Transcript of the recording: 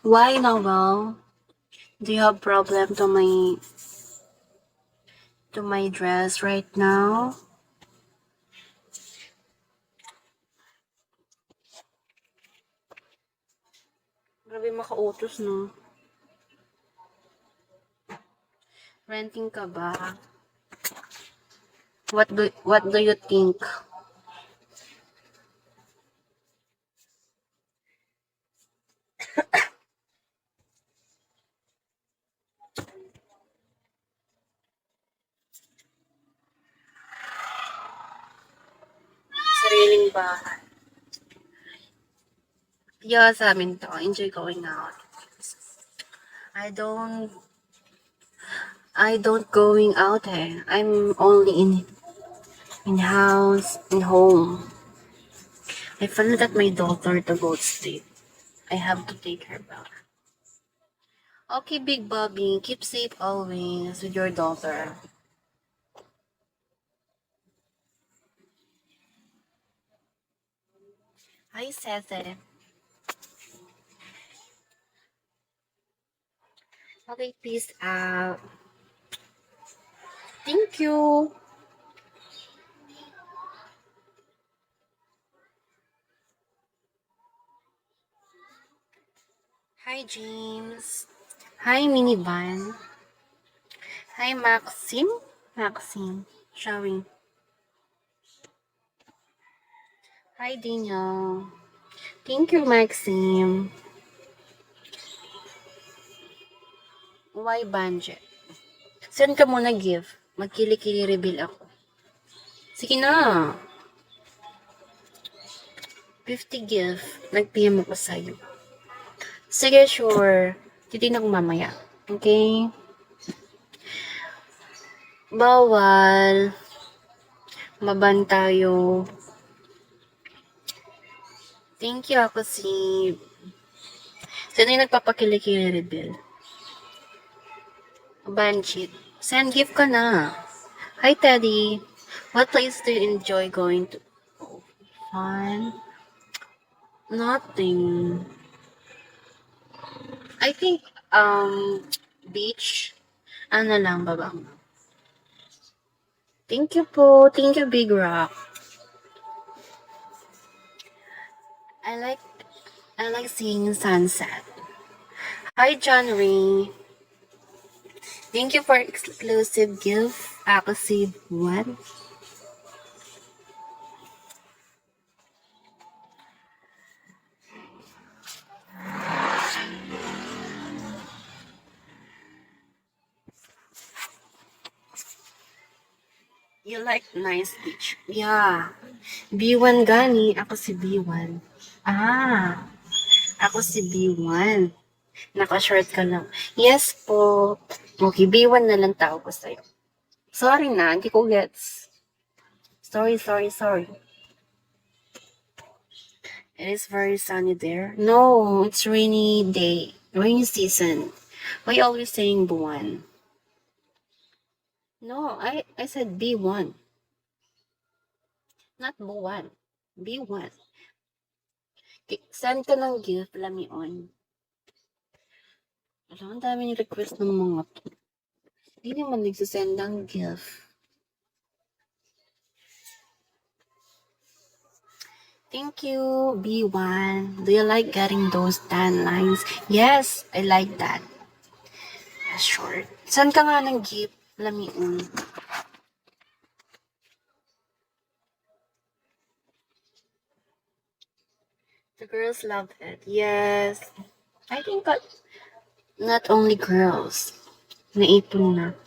Why, Noel? Do you have problem to my dress right now? Grabe makautos, no? Renting ka ba? What do you think? Sariling bahay. Yeah, sa amin to. Enjoy going out. I don't I don't going out eh. I'm only in house, in home. I forgot my daughter to go to sleep. I have to take her back. Okay, Big Bobby, keep safe always with your daughter. Hi, Sete. Okay, peace out. Thank you. Hi, James. Hi, Minivan. Hi, Maxim. Maxim. Shall Hi, Daniel. Thank you, Maxim. Why budget? Send ka muna give. Magkili-kili reveal ako. Sige na. 50 give. Nag-PM ako sa'yo. Sige, sure. Titignan ko mamaya. Okay? Bawal. Maban tayo. Thank you, ako si... Sino yung nagpapakili-kili reveal? Banshit. Send gift ka na. Hi, Teddy. What place do you enjoy going to? Fun? Nothing. I think, beach. Ano lang, baba. Thank you po. Thank you, Big Rock. I like seeing sunset. Hi, John Ray. Thank you for exclusive gift. Ako si what? You like nice beach? Yeah. B1 gani. Ako si B1. Ah. Ako si B1. Naka-short ka lang. Yes po. Okay, B1 na lang tao ko sa'yo. Sorry na, hindi ko gets. Sorry. It is very sunny there. No, it's rainy day. Rainy season. Why you always saying buwan? No, I said B1. Not buwan. B1. Send ka ng gift, lamion. Alam, ang dami yung request ng mga to. Hindi naman nagsasend ng gift. Thank you, B1. Do you like getting those tan lines? Yes, I like that. Short. Saan ka nga ng gift? Lamiun. The girls love it. Yes. I think not only girls. Naipon na.